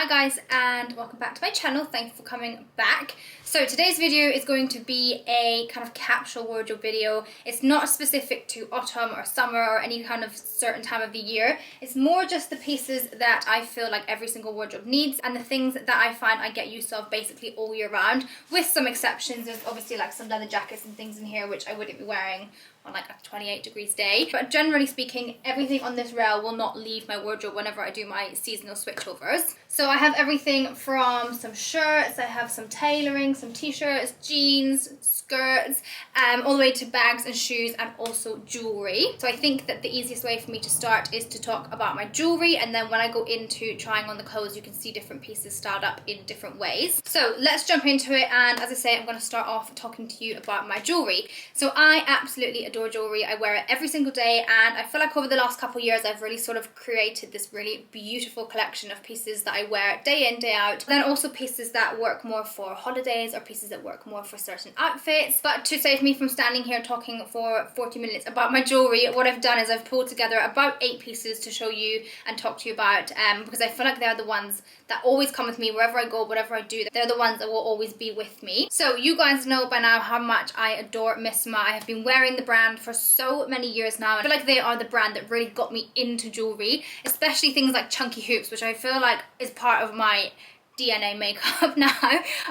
Hi guys, and welcome back to my channel. Thanks for coming back. So today's video is going to be a kind of capsule wardrobe video. It's not specific to autumn or summer or any kind of certain time of the year. It's more just the pieces that I feel like every single wardrobe needs and the things that I find I get use of basically all year round, with some exceptions. There's obviously like some leather jackets and things in here which I wouldn't be wearing on like a 28 degrees day, but generally speaking everything on this rail will not leave my wardrobe whenever I do my seasonal switchovers. So I have everything from some shirts, I have some tailoring, some t-shirts, jeans, skirts, all the way to bags and shoes, and also jewellery. So I think that the easiest way for me to start is to talk about my jewellery, and then when I go into trying on the clothes you can see different pieces styled up in different ways. So let's jump into it, and as I say, I'm going to start off talking to you about my jewellery. So I absolutely adore jewellery. I wear it every single day, and I feel like over the last couple of years I've really sort of created this really beautiful collection of pieces that I wear day in, day out. Then also pieces that work more for holidays or pieces that work more for certain outfits. But to save me from standing here talking for 40 minutes about my jewellery, what I've done is I've pulled together about 8 pieces to show you and talk to you about, because I feel like they're the ones that always come with me wherever I go, whatever I do. They're the ones that will always be with me. So you guys know by now how much I adore Missima. I have been wearing the brand for so many years now. I feel like they are the brand that really got me into jewellery, especially things like chunky hoops, which I feel like is part of my DNA makeup now.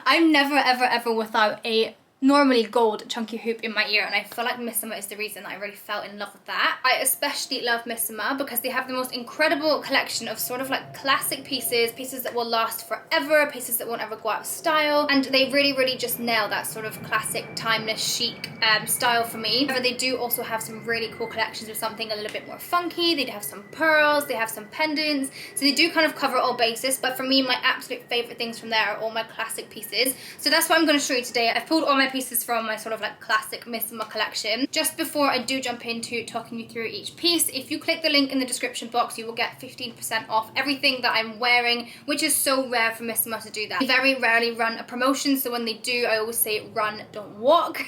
I'm never ever without a normally gold chunky hoop in my ear, and I feel like Missima is the reason I really fell in love with that. I especially love Missima because they have the most incredible collection of sort of like classic pieces that will last forever, pieces that won't ever go out of style, and they really just nail that sort of classic timeless chic style for me. However, they do also have some really cool collections with something a little bit more funky. They have some pearls, they have some pendants, so they do kind of cover all bases, but for me my absolute favourite things from there are all my classic pieces. So that's what I'm going to show you today. I've pulled all my pieces from my sort of like classic Missima collection. Just before I do jump into talking you through each piece, if you click the link in the description box you will get 15% off everything that I'm wearing, which is so rare for Missima to do that. They very rarely run a promotion, so when they do I always say run, don't walk.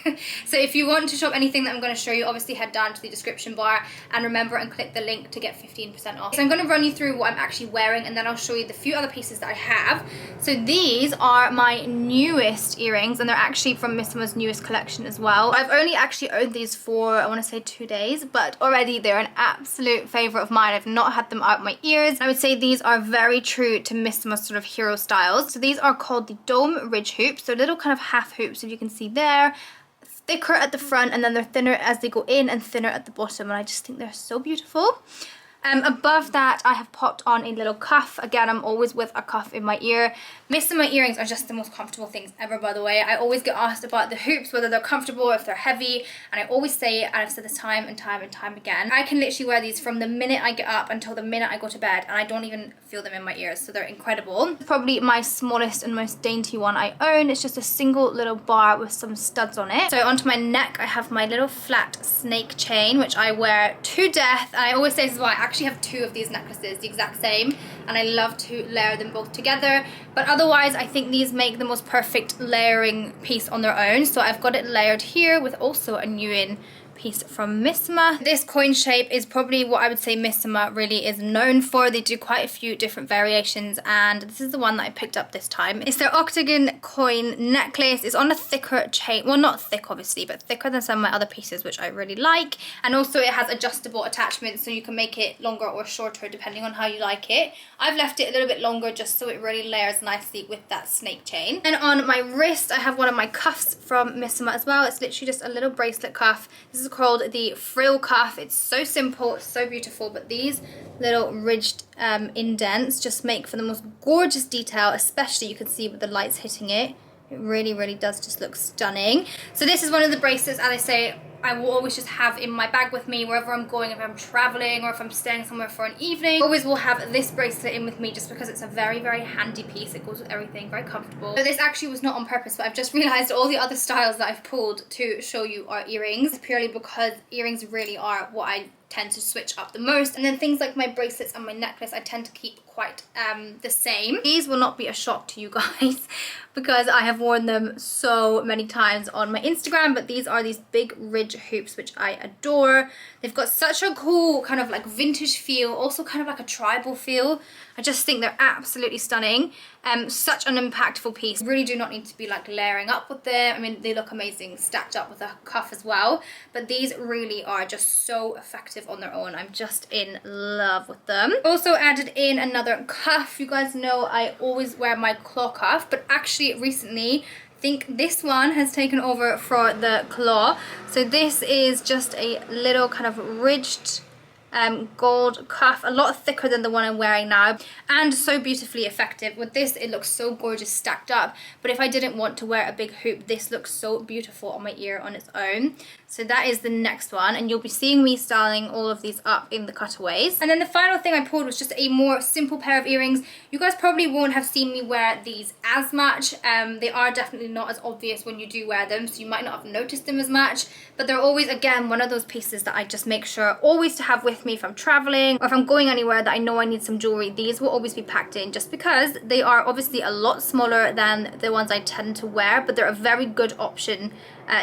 So if you want to shop anything that I'm going to show you, obviously head down to the description bar and remember and click the link to get 15% off. So I'm going to run you through what I'm actually wearing, and then I'll show you the few other pieces that I have. So these are my newest earrings, and they're actually from Missima's newest collection as well. I've only actually owned these for I want to say 2 days, but already they're an absolute favorite of mine. I've not had them out my ears. I would say these are very true to Missima's sort of hero styles. So these are called the Dome Ridge hoops. So little kind of half hoops, if you can see there, thicker at the front and then they're thinner as they go in and thinner at the bottom, and I just think they're so beautiful. Above that I have popped on a little cuff. Again, I'm always with a cuff in my ear. Missima earrings are just the most comfortable things ever, by the way. I always get asked about the hoops, whether they're comfortable, if they're heavy, and I always say, and I've said this time and time and time again, I can literally wear these from the minute I get up until the minute I go to bed, and I don't even feel them in my ears, so they're incredible. Probably my smallest and most dainty one I own. It's just a single little bar with some studs on it. So onto my neck I have my little flat snake chain, which I wear to death. And I always say this is why I actually have 2 of these necklaces, the exact same, and I love to layer them both together. But otherwise I think these make the most perfect layering piece on their own. So I've got it layered here with also a new piece from Missima. This coin shape is probably what I would say Missima really is known for. They do quite a few different variations, and this is the one that I picked up this time. It's their Octagon coin necklace. It's on a thicker chain, well not thick obviously, but thicker than some of my other pieces, which I really like. And also it has adjustable attachments, so you can make it longer or shorter depending on how you like it. I've left it a little bit longer just so it really layers nicely with that snake chain. And on my wrist I have one of my cuffs from Missima as well. It's literally just a little bracelet cuff. This is called the Frill Cuff. It's so simple, it's so beautiful, but these little ridged indents just make for the most gorgeous detail, especially you can see with the lights hitting it. It really does just look stunning. So this is one of the bracelets, as I say, I will always just have in my bag with me wherever I'm going. If I'm traveling or if I'm staying somewhere for an evening, always will have this bracelet in with me just because it's a very handy piece. It goes with everything, very comfortable. So this actually was not on purpose, but I've just realized all the other styles that I've pulled to show you are earrings, purely because earrings really are what I tend to switch up the most. And then things like my bracelets and my necklace I tend to keep quite the same. These will not be a shock to you guys because I have worn them so many times on my Instagram, but these are these big ridge hoops which I adore. They've got such a cool kind of like vintage feel, also kind of like a tribal feel. I just think they're absolutely stunning. Such an impactful piece. Really do not need to be like layering up with them. I mean, they look amazing stacked up with a cuff as well, but these really are just so effective on their own. I'm just in love with them. Also added in another cuff. You guys know I always wear my claw cuff, but actually recently I think this one has taken over for the claw. So this is just a little kind of ridged gold cuff, a lot thicker than the one I'm wearing now, and so beautifully effective. With this, it looks so gorgeous stacked up, but if I didn't want to wear a big hoop, this looks so beautiful on my ear on its own. So that is the next one, and you'll be seeing me styling all of these up in the cutaways. And then the final thing I pulled was just a more simple pair of earrings. You guys probably won't have seen me wear these as much. They are definitely not as obvious when you do wear them, so you might not have noticed them as much, but they're always, again, one of those pieces that I just make sure always to have with me if I'm traveling or if I'm going anywhere that I know I need some jewelry. These will always be packed in just because they are obviously a lot smaller than the ones I tend to wear, but they're a very good option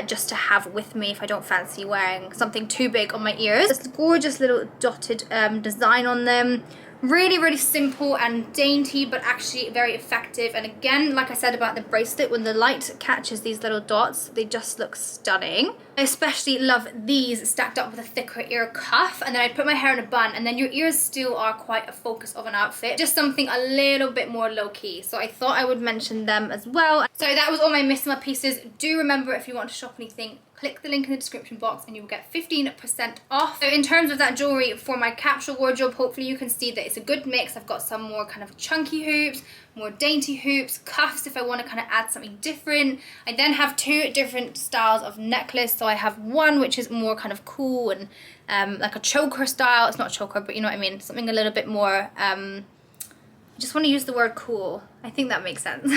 just to have with me if I don't fancy wearing something too big on my ears. This gorgeous little dotted design on them. Really, really simple and dainty, but actually very effective. And again, like I said about the bracelet, when the light catches these little dots, they just look stunning. I especially love these stacked up with a thicker ear cuff, and then I put my hair in a bun, and then your ears still are quite a focus of an outfit. Just something a little bit more low-key. So I thought I would mention them as well. So that was all my Miss Summer pieces. Do remember, if you want to shop anything, click the link in the description box and you will get 15% off. So in terms of that jewelry for my capsule wardrobe, hopefully you can see that it's a good mix. I've got some more kind of chunky hoops, more dainty hoops, cuffs if I want to kind of add something different. I then have two different styles of necklace. So I have one which is more kind of cool and like a choker style. It's not a choker, but you know what I mean. Something a little bit more, I just want to use the word cool. I think that makes sense.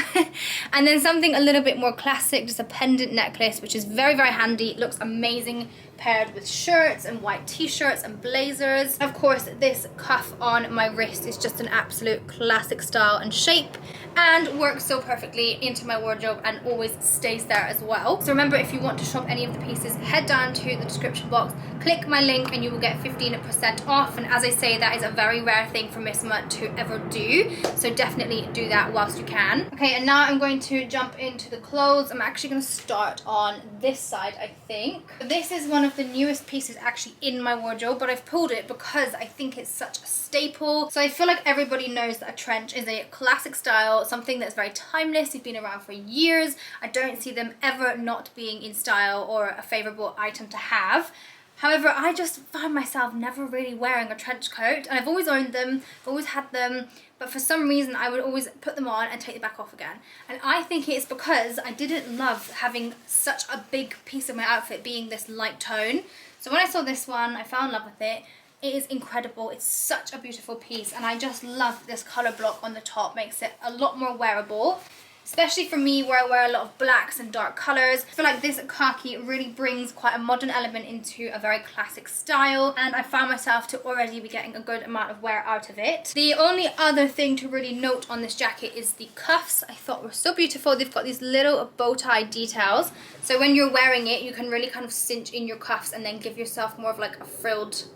And then something a little bit more classic, just a pendant necklace, which is very, very handy. It looks amazing paired with shirts and white t-shirts and blazers. Of course, this cuff on my wrist is just an absolute classic style and shape and works so perfectly into my wardrobe and always stays there as well. So remember, if you want to shop any of the pieces, head down to the description box, click my link and you will get 15% off. And as I say, that is a very rare thing for Miss Summer to ever do. So definitely do that whilst you can. Okay, and now I'm going to jump into the clothes. I'm actually going to start on this side, I think. This is one of the newest pieces actually in my wardrobe, but I've pulled it because I think it's such a staple. So I feel like everybody knows that a trench is a classic style, something that's very timeless. They've been around for years. I don't see them ever not being in style or a favourable item to have. However, I just found myself never really wearing a trench coat, and I've always owned them, I've always had them, but for some reason I would always put them on and take them back off again. And I think it's because I didn't love having such a big piece of my outfit being this light tone. So when I saw this one, I fell in love with it. It is incredible. It's such a beautiful piece, and I just love this colour block on the top. Makes it a lot more wearable. Especially for me, where I wear a lot of blacks and dark colours. I feel like this khaki really brings quite a modern element into a very classic style, and I found myself to already be getting a good amount of wear out of it. The only other thing to really note on this jacket is the cuffs. I thought were so beautiful. They've got these little bow tie details, so when you're wearing it, you can really kind of cinch in your cuffs and then give yourself more of like a frilled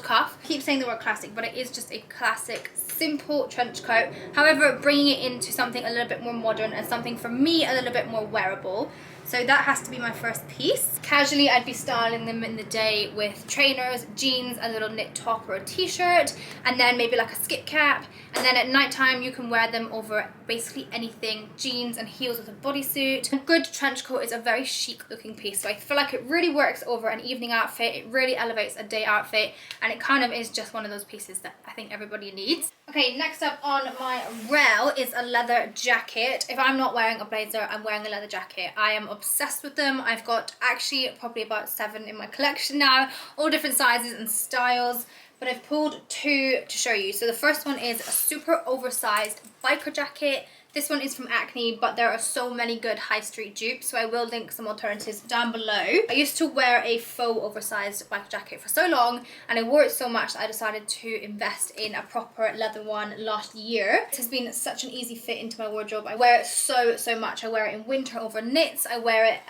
cuff. I keep saying the word classic, but it is just a classic simple trench coat, however bringing it into something a little bit more modern and something for me a little bit more wearable. So that has to be my first piece. Casually, I'd be styling them in the day with trainers, jeans, a little knit top or a t-shirt, and then maybe like a skip cap. And then at nighttime, you can wear them over basically anything, jeans and heels with a bodysuit. A good trench coat is a very chic looking piece, so I feel like it really works over an evening outfit. It really elevates a day outfit, and it kind of is just one of those pieces that I think everybody needs. Okay, next up on my rail is a leather jacket. If I'm not wearing a blazer, I'm wearing a leather jacket. I am obsessed with them. I've got actually probably about 7 in my collection now, all different sizes and styles, but I've pulled 2 to show you. So the first one is a super oversized biker jacket. This one is from Acne, but there are so many good high street dupes, so I will link some alternatives down below. I used to wear a faux oversized biker jacket for so long, and I wore it so much that I decided to invest in a proper leather one last year. It has been such an easy fit into my wardrobe. I wear it so much. I wear it in winter over knits. I wear it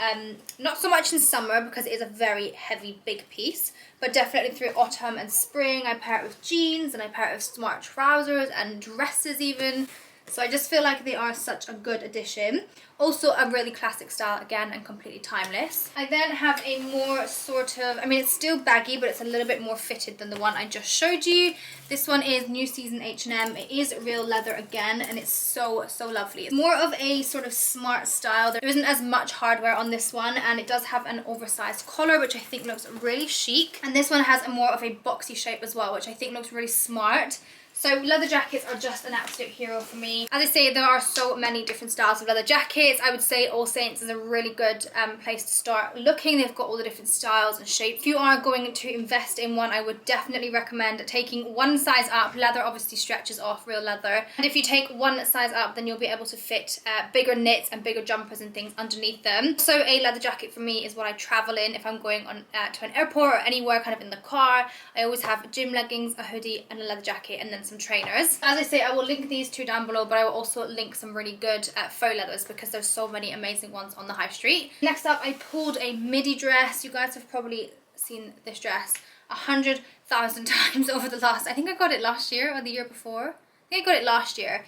not so much in summer because it is a very heavy, big piece, but definitely through autumn and spring. I pair it with jeans and I pair it with smart trousers and dresses even. So I just feel like they are such a good addition. Also a really classic style again and completely timeless. I then have a more sort of, I mean it's still baggy but it's a little bit more fitted than the one I just showed you. This one is New Season H&M. It is real leather again and it's so lovely. It's more of a sort of smart style. There isn't as much hardware on this one and it does have an oversized collar which I think looks really chic. And this one has a more of a boxy shape as well which I think looks really smart. So leather jackets are just an absolute hero for me. As I say, there are so many different styles of leather jackets. I would say All Saints is a really good place to start looking. They've got all the different styles and shapes. If you are going to invest in one, I would definitely recommend taking one size up. Leather obviously stretches off real leather. And if you take one size up, then you'll be able to fit bigger knits and bigger jumpers and things underneath them. So a leather jacket for me is what I travel in if I'm going on to an airport or anywhere kind of in the car. I always have gym leggings, a hoodie and a leather jacket and then some trainers. As I say, I will link these two down below, but I will also link some really good faux leathers because there's so many amazing ones on the high street. Next up, I pulled a midi dress. You guys have probably seen this dress 100,000 times over the last, I think I got it last year or the year before. I think I got it last year.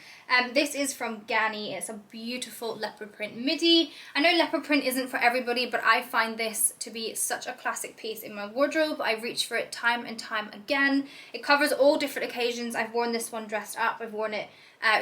This is from Ganni. It's a beautiful leopard print midi. I know leopard print isn't for everybody, but I find this to be such a classic piece in my wardrobe. I reach for it time and time again. It covers all different occasions. I've worn this one dressed up. I've worn it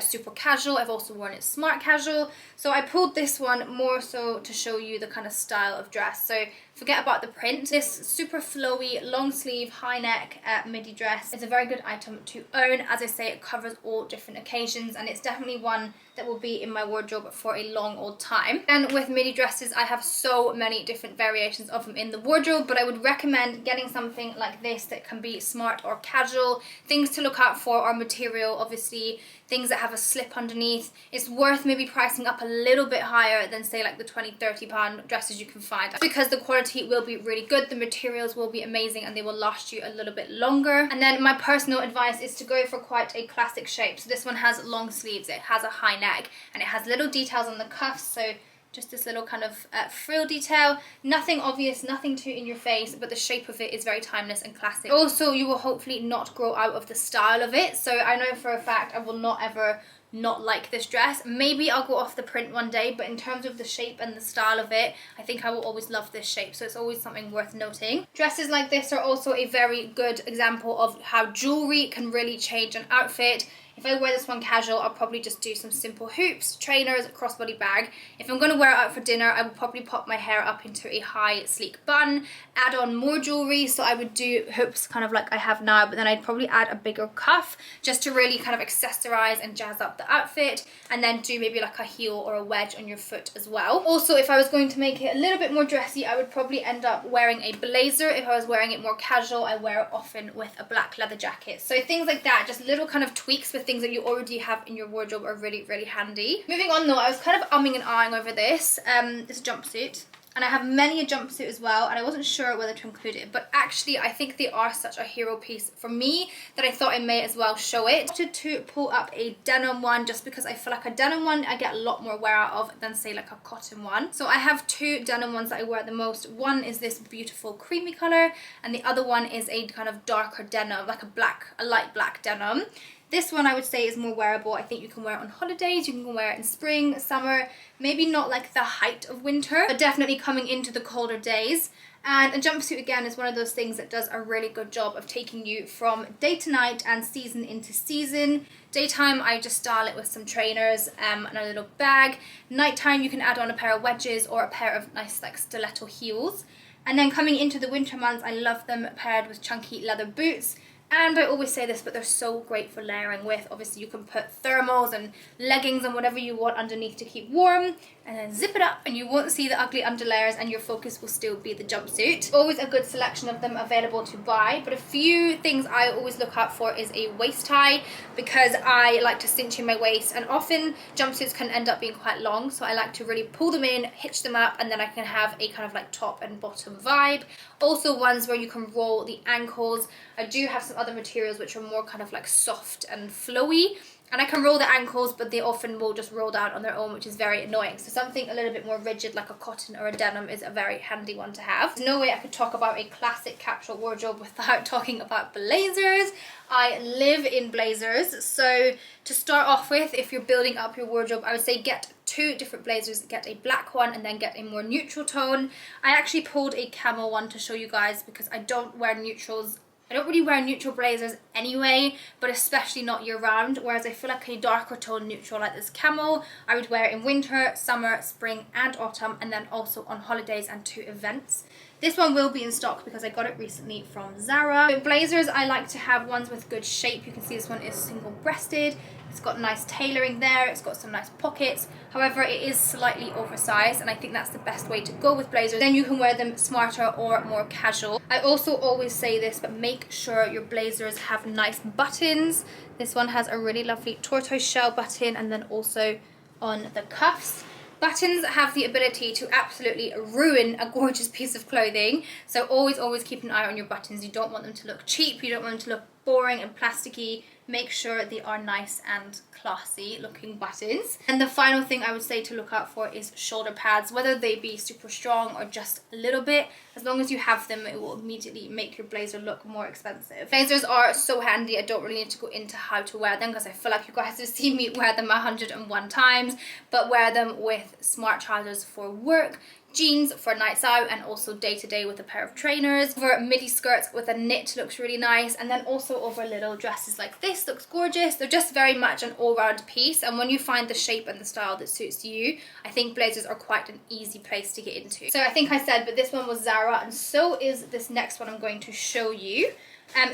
super casual. I've also worn it smart casual. So I pulled this one more so to show you the kind of style of dress. So forget about the print. This super flowy, long sleeve, high neck midi dress is a very good item to own. As I say, it covers all different occasions and it's definitely one that will be in my wardrobe for a long old time. And with midi dresses, I have so many different variations of them in the wardrobe, but I would recommend getting something like this that can be smart or casual. Things to look out for are material, obviously, things that have a slip underneath. It's worth maybe pricing up a little bit higher than say like the £20–30 dresses you can find because the quality will be really good, the materials will be amazing and they will last you a little bit longer. And then my personal advice is to go for quite a classic shape. So this one has long sleeves, it has a high neck and it has little details on the cuffs, so just this little kind of frill detail. Nothing obvious, nothing too in your face, but the shape of it is very timeless and classic. Also, you will hopefully not grow out of the style of it. So I know for a fact I will not ever not like this dress. Maybe I'll go off the print one day, but in terms of the shape and the style of it, I think I will always love this shape, so it's always something worth noting. Dresses like this are also a very good example of how jewelry can really change an outfit. If I wear this one casual, I'll probably just do some simple hoops, trainers, crossbody bag. If I'm going to wear it out for dinner, I will probably pop my hair up into a high sleek bun, add on more jewelry, so I would do hoops kind of like I have now, but then I'd probably add a bigger cuff just to really kind of accessorize and jazz up the outfit, and then do maybe like a heel or a wedge on your foot as well. Also, if I was going to make it a little bit more dressy, I would probably end up wearing a blazer. If I was wearing it more casual, I wear it often with a black leather jacket. So things like that, just little kind of tweaks with things that you already have in your wardrobe are really handy. Moving on though, I was kind of umming and ahhing over this jumpsuit, and I have many a jumpsuit as well, and I wasn't sure whether to include it, but actually I think they are such a hero piece for me that I thought I may as well show it. I wanted to pull up a denim one just because I feel like a denim one I get a lot more wear out of than say like a cotton one. So I have two denim ones that I wear the most. One is this beautiful creamy colour and the other one is a kind of darker denim, like a light black denim. This one I would say is more wearable. I think you can wear it on holidays, you can wear it in spring, summer, maybe not like the height of winter, but definitely coming into the colder days. And a jumpsuit again is one of those things that does a really good job of taking you from day to night and season into season. Daytime, I just style it with some trainers and a little bag. Nighttime, you can add on a pair of wedges or a pair of nice like stiletto heels. And then coming into the winter months, I love them paired with chunky leather boots. And I always say this, but they're so great for layering with. Obviously you can put thermals and leggings and whatever you want underneath to keep warm, and then zip it up and you won't see the ugly underlayers and your focus will still be the jumpsuit. Always a good selection of them available to buy, but a few things I always look out for is a waist tie, because I like to cinch in my waist, and often jumpsuits can end up being quite long, so I like to really pull them in, hitch them up, and then I can have a kind of like top and bottom vibe. Also ones where you can roll the ankles. I do have some other materials which are more kind of like soft and flowy, and I can roll the ankles, but they often will just roll down on their own, which is very annoying. So something a little bit more rigid like a cotton or a denim is a very handy one to have. There's no way I could talk about a classic capsule wardrobe without talking about blazers. I live in blazers. So to start off with, if you're building up your wardrobe, I would say get 2 different blazers. Get a black one and then get a more neutral tone. I actually pulled a camel one to show you guys because I don't wear neutrals. I don't really wear neutral blazers anyway, but especially not year round, whereas I feel like a darker tone neutral like this camel, I would wear in winter, summer, spring and autumn, and then also on holidays and to events. This one will be in stock because I got it recently from Zara. So blazers, I like to have ones with good shape. You can see this one is single-breasted. It's got nice tailoring there. It's got some nice pockets. However, it is slightly oversized, and I think that's the best way to go with blazers. Then you can wear them smarter or more casual. I also always say this, but make sure your blazers have nice buttons. This one has a really lovely tortoise shell button, and then also on the cuffs. Buttons have the ability to absolutely ruin a gorgeous piece of clothing, so always keep an eye on your buttons. You don't want them to look cheap, you don't want them to look boring and plasticky. Make sure they are nice and classy looking buttons. And the final thing I would say to look out for is shoulder pads, whether they be super strong or just a little bit. As long as you have them, it will immediately make your blazer look more expensive. Blazers are so handy. I don't really need to go into how to wear them because I feel like you guys have seen me wear them 101 times, but wear them with smart trousers for work, jeans for nights out, and also day-to-day with a pair of trainers. Over midi skirts with a knit looks really nice, and then also over little dresses like this looks gorgeous. They're just very much an all-round piece, and when you find the shape and the style that suits you, I think blazers are quite an easy place to get into. So I think I said, but this one was Zara, and so is this next one I'm going to show you.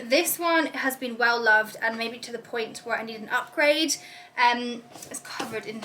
This one has been well loved, and maybe to the point where I need an upgrade. It's covered in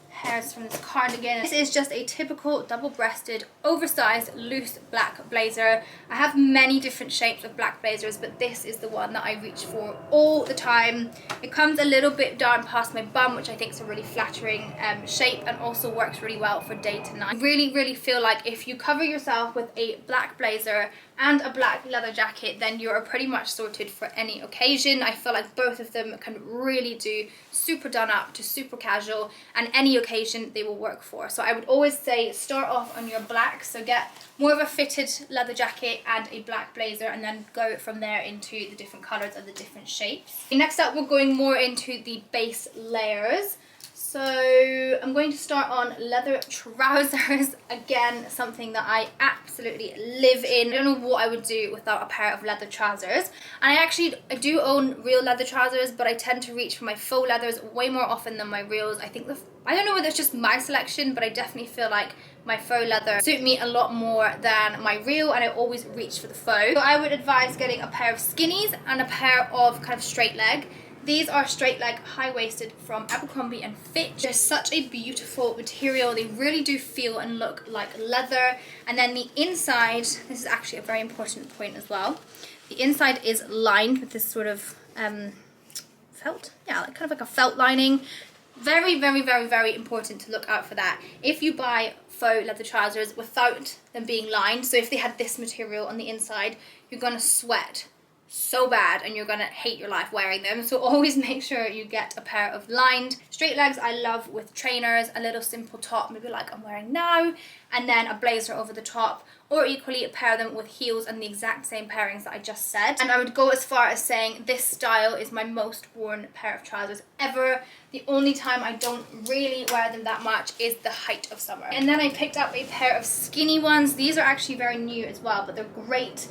hairs from this cardigan. This is just a typical double-breasted, oversized, loose black blazer. I have many different shapes of black blazers, but this is the one that I reach for all the time. It comes a little bit down past my bum, which I think is a really flattering shape, and also works really well for day to night. I really feel like if you cover yourself with a black blazer and a black leather jacket, then you are pretty much sorted for any occasion. I feel like both of them can really do super done up to super casual, and any occasion they will work for. So I would always say start off on your black, so get more of a fitted leather jacket and a black blazer, and then go from there into the different colours and the different shapes. Next up, we're going more into the base layers. So I'm going to start on leather trousers. Again, something that I absolutely live in. I don't know what I would do without a pair of leather trousers. And I do own real leather trousers, but I tend to reach for my faux leathers way more often than my reals. I don't know whether it's just my selection, but I definitely feel like my faux leather suit me a lot more than my real, and I always reach for the faux. So I would advise getting a pair of skinnies and a pair of kind of straight leg. These are straight leg, high-waisted from Abercrombie and Fitch. They're such a beautiful material. They really do feel and look like leather. And then the inside, this is actually a very important point as well. The inside is lined with this sort of felt. Yeah, like kind of like a felt lining. Very important to look out for that. If you buy faux leather trousers without them being lined, so if they had this material on the inside, you're gonna sweat so bad and you're gonna hate your life wearing them. So always make sure you get a pair of lined straight legs. I love with trainers, a little simple top, maybe like I'm wearing now, and then a blazer over the top, or equally pair them with heels and the exact same pairings that I just said. And I would go as far as saying this style is my most worn pair of trousers ever. The only time I don't really wear them that much is the height of summer. And then I picked up a pair of skinny ones. These are actually very new as well, but they're great.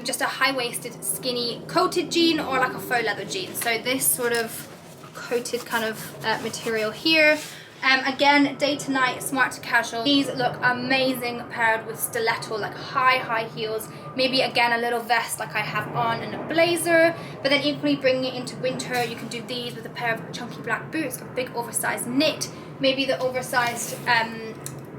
Just a high-waisted skinny coated jean or like a faux leather jean. So this sort of coated kind of material here. Again, day to night, smart to casual. These look amazing paired with stiletto, like high heels. Maybe again a little vest like I have on and a blazer. But then equally bringing it into winter, you can do these with a pair of chunky black boots, a big oversized knit, maybe the oversized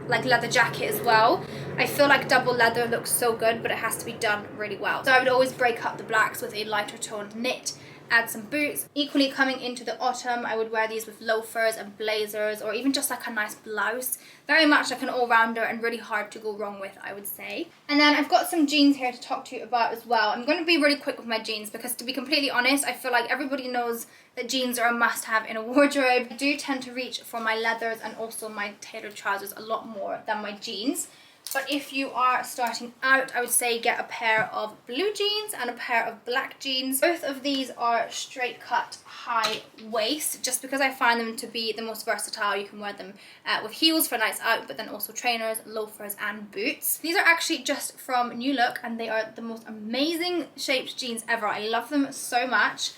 like leather jacket as well. I feel like double leather looks so good, but it has to be done really well. So I would always break up the blacks with a lighter toned knit, add some boots. Equally coming into the autumn, I would wear these with loafers and blazers, or even just like a nice blouse. Very much like an all-rounder and really hard to go wrong with, I would say. And then I've got some jeans here to talk to you about as well. I'm going to be really quick with my jeans because, to be completely honest, I feel like everybody knows that jeans are a must-have in a wardrobe. I do tend to reach for my leathers and also my tailored trousers a lot more than my jeans. But if you are starting out, I would say get a pair of blue jeans and a pair of black jeans. Both of these are straight cut high waist, just because I find them to be the most versatile. You can wear them with heels for nights out, but then also trainers, loafers and boots. These are actually just from New Look and they are the most amazing shaped jeans ever. I love them so much.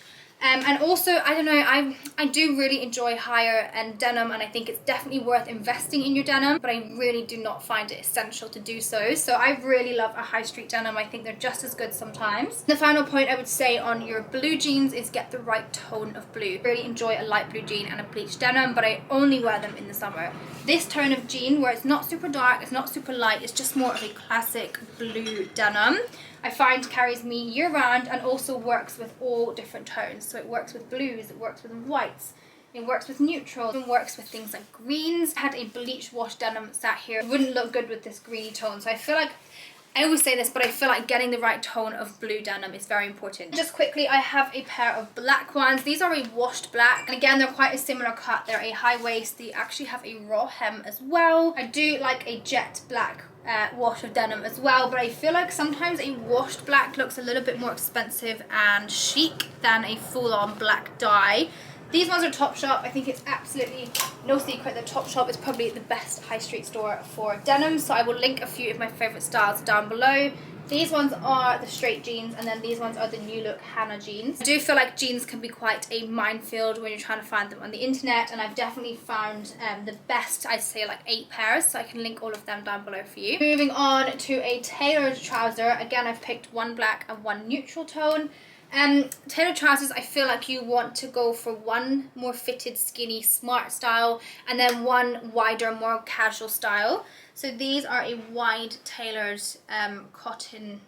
And also, I don't know, I do really enjoy higher end denim, and I think it's definitely worth investing in your denim, but I really do not find it essential to do so. So I really love a high street denim. I think they're just as good sometimes. The final point I would say on your blue jeans is get the right tone of blue. I really enjoy a light blue jean and a bleached denim, but I only wear them in the summer. This tone of jean, where it's not super dark, it's not super light, it's just more of a classic blue denim, I find carries me year round and also works with all different tones. So it works with blues, it works with whites, it works with neutrals, it works with things like greens. I had a bleach wash denim sat here. It wouldn't look good with this greeny tone. So I feel like, I always say this, but I feel like getting the right tone of blue denim is very important. Just quickly, I have a pair of black ones. These are a washed black. And again, they're quite a similar cut. They're a high waist. They actually have a raw hem as well. I do like a jet black wash of denim as well, but I feel like sometimes a washed black looks a little bit more expensive and chic than a full-on black dye. These ones are Topshop. I think it's absolutely no secret that Topshop is probably the best high street store for denim, so I will link a few of my favourite styles down below. These ones are the straight jeans, and then these ones are the New Look Hannah jeans. I do feel like jeans can be quite a minefield when you're trying to find them on the internet, and I've definitely found the best, I'd say like 8 pairs, so I can link all of them down below for you. Moving on to a tailored trouser. Again, I've picked one black and one neutral tone. Tailored trousers, I feel like you want to go for one more fitted, skinny, smart style, and then one wider, more casual style. So these are a wide tailored cotton,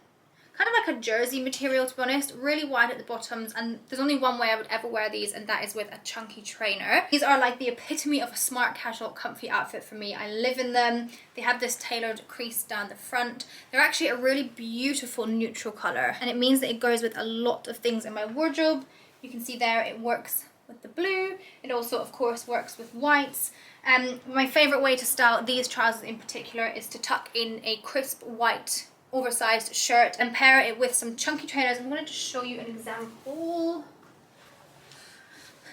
kind of like a jersey material, to be honest, really wide at the bottoms, and there's only one way I would ever wear these, and that is with a chunky trainer. These are like the epitome of a smart, casual, comfy outfit for me. I live in them. They have this tailored crease down the front. They're actually a really beautiful neutral colour, and it means that it goes with a lot of things in my wardrobe. You can see there it works with the blue. It also, of course, works with whites. My favourite way to style these trousers in particular is to tuck in a crisp white oversized shirt and pair it with some chunky trainers. I'm going to just show you an example.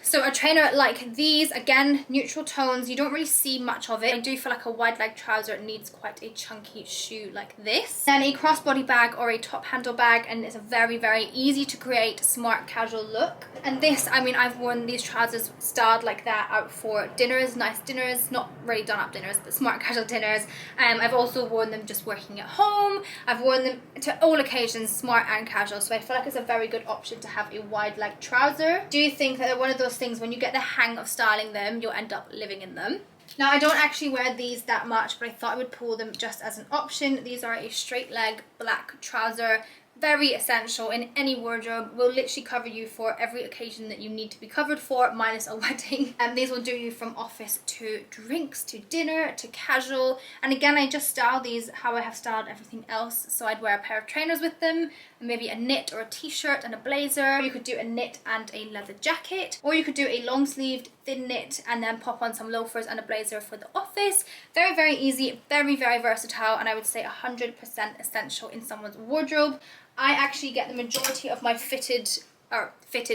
So a trainer like these, again, neutral tones, you don't really see much of it. I do feel like a wide leg trouser needs quite a chunky shoe like this. Then a crossbody bag or a top handle bag, and it's a very, very easy to create smart casual look. And this, I mean, I've worn these trousers styled like that out for dinners, nice dinners, not really done up dinners, but smart casual dinners. I've also worn them just working at home. I've worn them to all occasions, smart and casual, so I feel like it's a very good option to have a wide leg trouser. Do you think that they're one of those things when you get the hang of styling them, you'll end up living in them? Now, I don't actually wear these that much, but I thought I would pull them just as an option. These are a straight leg black trouser. Very essential in any wardrobe. Will literally cover you for every occasion that you need to be covered for, minus a wedding. And these will do you from office to drinks to dinner to casual. And again, I just style these how I have styled everything else. So I'd wear a pair of trainers with them, and maybe a knit or a t-shirt and a blazer. Or you could do a knit and a leather jacket, or you could do a long sleeved thin knit and then pop on some loafers and a blazer for the office. Very, very easy, very, very versatile, and I would say 100% essential in someone's wardrobe. I actually get the majority of my fitted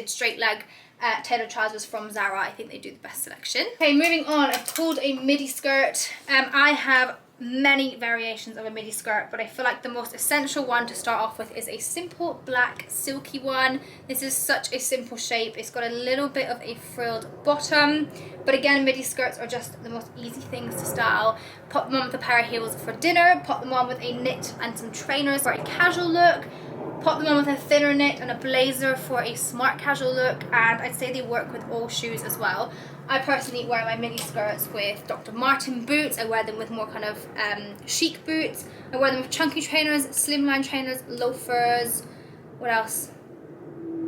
straight leg tailored trousers from Zara. I think they do the best selection. Okay, moving on, I've pulled a midi skirt. I have many variations of a midi skirt, but I feel like the most essential one to start off with is a simple black silky one. This is such a simple shape. It's got a little bit of a frilled bottom, but again, midi skirts are just the most easy things to style. Pop them on with a pair of heels for dinner, pop them on with a knit and some trainers for a casual look, pop them on with a thinner knit and a blazer for a smart casual look, and I'd say they work with all shoes as well. I personally wear my midi skirts with Dr. Martin boots. I wear them with more kind of chic boots. I wear them with chunky trainers, slimline trainers, loafers. What else?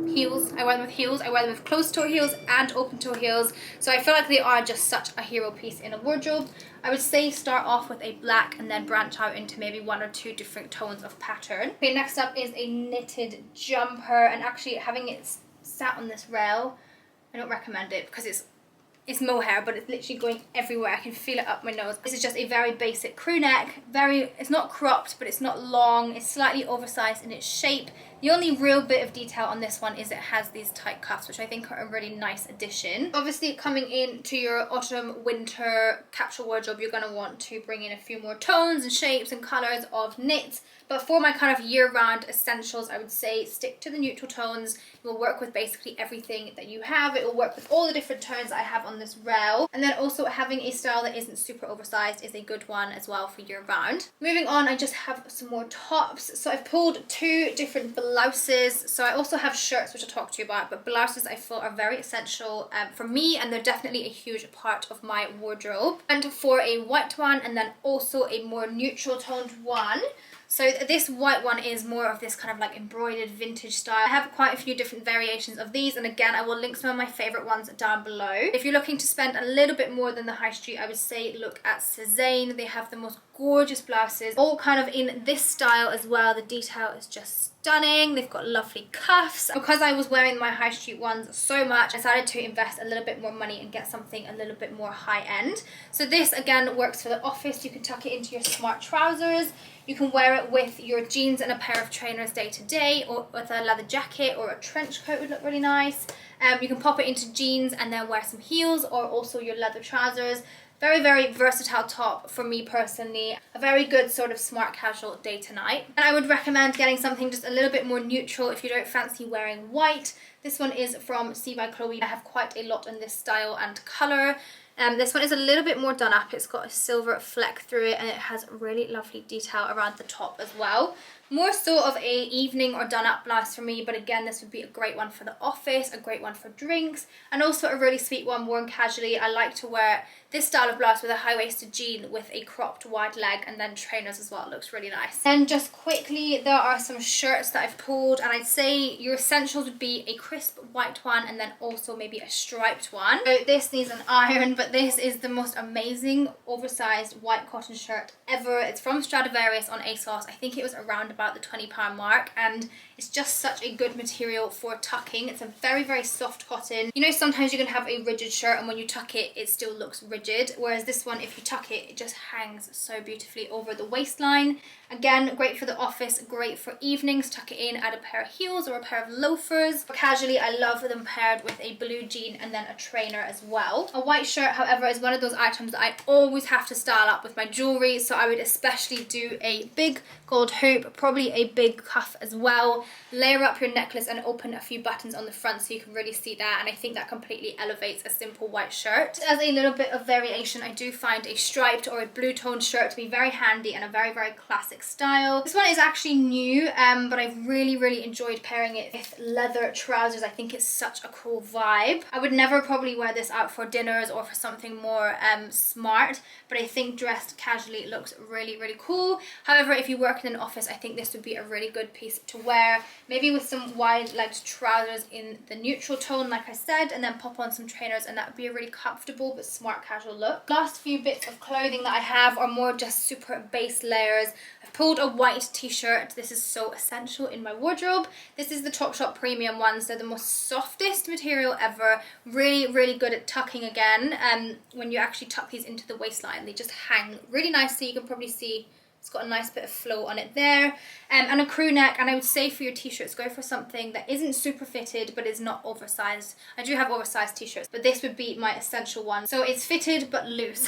Heels. I wear them with heels. I wear them with closed toe heels and open toe heels. So I feel like they are just such a hero piece in a wardrobe. I would say start off with a black and then branch out into maybe 1 or 2 different tones of pattern. Okay, next up is a knitted jumper, and actually having it sat on this rail, I don't recommend it because it's mohair, but it's literally going everywhere. I can feel it up my nose. This is just a very basic crew neck. It's not cropped, but it's not long. It's slightly oversized in its shape. The only real bit of detail on this one is it has these tight cuffs, which I think are a really nice addition. Obviously, coming into your autumn, winter capsule wardrobe, you're going to want to bring in a few more tones and shapes and colors of knits. But for my kind of year-round essentials, I would say stick to the neutral tones. It will work with basically everything that you have. It will work with all the different tones I have on this rail. And then also having a style that isn't super oversized is a good one as well for year-round. Moving on, I just have some more tops. So I've pulled 2 different blouses. So I also have shirts, which I'll talk to you about, but blouses I feel are very essential for me, and they're definitely a huge part of my wardrobe. And for a white one, and then also a more neutral toned one. So this white one is more of this kind of like embroidered vintage style. I have quite a few different variations of these, and again I will link some of my favourite ones down below. If you're looking to spend a little bit more than the high street, I would say look at Cezanne. They have the most gorgeous blouses, all kind of in this style as well. The detail is just stunning. They've got lovely cuffs. Because I was wearing my high street ones so much, I decided to invest a little bit more money and get something a little bit more high end. So this again works for the office. You can tuck it into your smart trousers. You can wear it with your jeans and a pair of trainers day to day, or with a leather jacket or a trench coat would look really nice. You can pop it into jeans and then wear some heels, or also your leather trousers. Very, very versatile top for me personally. A very good sort of smart casual day to night. And I would recommend getting something just a little bit more neutral if you don't fancy wearing white. This one is from C by Chloe. I have quite a lot in this style and colour. This one is a little bit more done up. It's got a silver fleck through it, and it has really lovely detail around the top as well. More so of a evening or done up blouse for me, but again this would be a great one for the office, a great one for drinks, and also a really sweet one worn casually. I like to wear this style of blouse with a high-waisted jean with a cropped wide leg and then trainers as well. It looks really nice. Then just quickly, there are some shirts that I've pulled, and I'd say your essentials would be a crisp white one and then also maybe a striped one. So this needs an iron, but this is the most amazing oversized white cotton shirt ever. It's from Stradivarius on ASOS. I think it was around about the £20 mark, and it's just such a good material for tucking. It's a very, very soft cotton. You know, sometimes you can have a rigid shirt and when you tuck it, it still looks rigid, whereas this one, if you tuck it, it just hangs so beautifully over the waistline. Again, great for the office, great for evenings. Tuck it in, add a pair of heels or a pair of loafers. Casually, I love them paired with a blue jean and then a trainer as well. A white shirt, however, is one of those items that I always have to style up with my jewellery, so I would especially do a big gold hoop, probably a big cuff as well. Layer up your necklace and open a few buttons on the front so you can really see that, and I think that completely elevates a simple white shirt. As a little bit of variation, I do find a striped or a blue toned shirt to be very handy and a very, very classic style. This one is actually new, but I've really, really enjoyed pairing it with leather trousers. I think it's such a cool vibe. I would never probably wear this out for dinners or for something more smart, but I think dressed casually it looks really, really cool. However, if you work in an office, I think this would be a really good piece to wear, maybe with some wide-legged trousers in the neutral tone like I said, and then pop on some trainers, and that would be a really comfortable but smart casual look. Last few bits of clothing that I have are more just super base layers. I've pulled a white t-shirt. This is so essential in my wardrobe. This is the Topshop premium ones. They're the most softest material ever. Really, really good at tucking again. When you actually tuck these into the waistline, they just hang really nicely. You can probably see It's got a nice bit of flow on it there, and a crew neck. And I would say for your t-shirts, go for something that isn't super fitted but is not oversized. I do have oversized t-shirts, but this would be my essential one. So it's fitted but loose,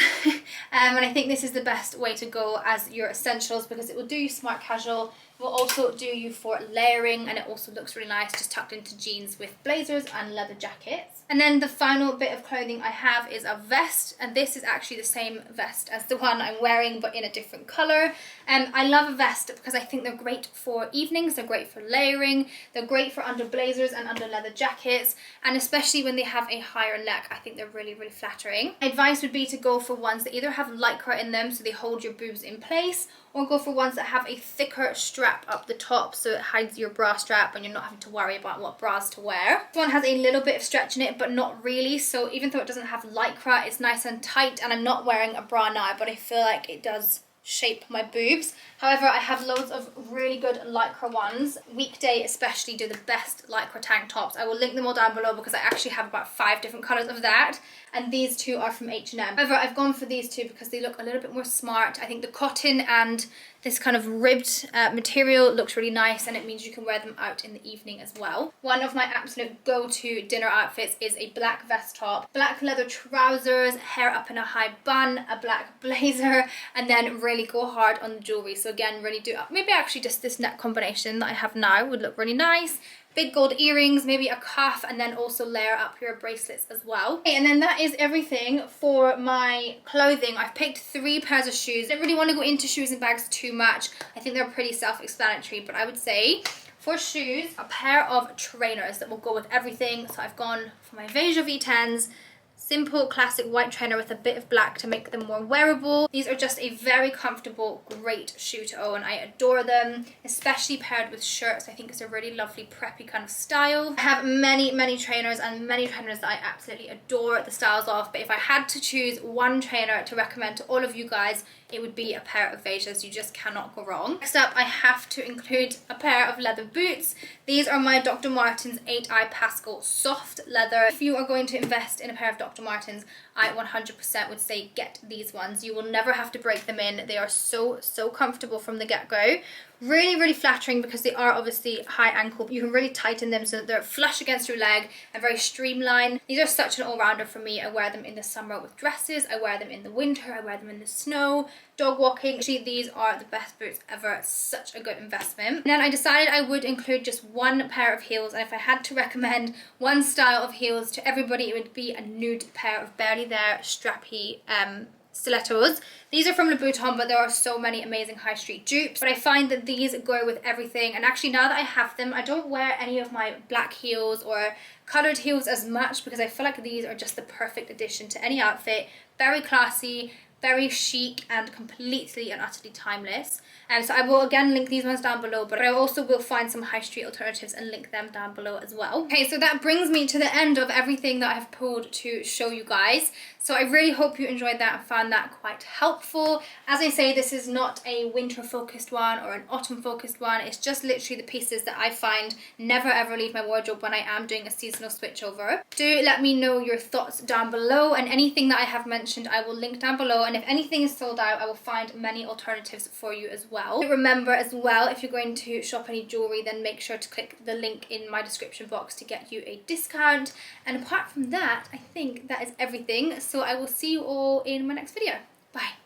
and I think this is the best way to go as your essentials, because it will do you smart casual. Will also do you for layering, and it also looks really nice just tucked into jeans with blazers and leather jackets. And then the final bit of clothing I have is a vest, and this is actually the same vest as the one I'm wearing but in a different colour. I love a vest because I think they're great for evenings, they're great for layering, they're great for under blazers and under leather jackets, and especially when they have a higher neck, I think they're really, really flattering. Advice would be to go for ones that either have lycra in them so they hold your boobs in place, or go for ones that have a thicker strap up the top so it hides your bra strap and you're not having to worry about what bras to wear. This one has a little bit of stretch in it, but not really, so even though it doesn't have lycra, it's nice and tight, and I'm not wearing a bra now, but I feel like it does shape my boobs. However, I have loads of really good lycra ones. Weekday especially do the best lycra tank tops. I will link them all down below because I actually have about 5 different colours of that, and these two are from H&M. However, I've gone for these two because they look a little bit more smart. I think the cotton and this kind of ribbed material looks really nice, and it means you can wear them out in the evening as well. One of my absolute go-to dinner outfits is a black vest top, black leather trousers, hair up in a high bun, a black blazer, and then really go hard on the jewellery. So again, really do up. Maybe actually just this neck combination that I have now would look really nice. Big gold earrings, maybe a cuff, and then also layer up your bracelets as well. Okay, and then that is everything for my clothing. I've picked 3 pairs of shoes. I don't really want to go into shoes and bags too much. I think they're pretty self-explanatory, but I would say for shoes, a pair of trainers that will go with everything. So I've gone for my Veja V10s. Simple classic white trainer with a bit of black to make them more wearable. These are just a very comfortable, great shoe to own. I adore them, especially paired with shirts. I think it's a really lovely preppy kind of style. I have many trainers, and many trainers that I absolutely adore the styles of, but if I had to choose one trainer to recommend to all of you guys, it would be a pair of Vejas. You just cannot go wrong. Next up, I have to include a pair of leather boots. These are my Dr. Martens 8i Pascal soft leather. If you are going to invest in a pair of Dr. Martens, I 100% would say get these ones. You will never have to break them in. They are so comfortable from the get-go. Really flattering because they are obviously high ankle. You can really tighten them so that they're flush against your leg and very streamlined. These are such an all-rounder for me. I wear them in the summer with dresses, I wear them in the winter, I wear them in the snow, dog walking. Actually, these are the best boots ever. Such a good investment. And then I decided I would include just one pair of heels, and if I had to recommend one style of heels to everybody, it would be a nude pair of barely there strappy stilettos. These are from Louboutin, but there are so many amazing high street dupes. But I find that these go with everything, and actually now that I have them, I don't wear any of my black heels or coloured heels as much because I feel like these are just the perfect addition to any outfit. Very classy, very chic, and completely and utterly timeless. So I will again link these ones down below, but I also will find some high street alternatives and link them down below as well. Okay, so that brings me to the end of everything that I've pulled to show you guys. So I really hope you enjoyed that and found that quite helpful. As I say, this is not a winter focused one or an autumn focused one. It's just literally the pieces that I find never ever leave my wardrobe when I am doing a seasonal switchover. Do let me know your thoughts down below, and anything that I have mentioned I will link down below, and if anything is sold out I will find many alternatives for you as well. Remember as well, if you're going to shop any jewellery, then make sure to click the link in my description box to get you a discount. And apart from that, I think that is everything. So I will see you all in my next video. Bye.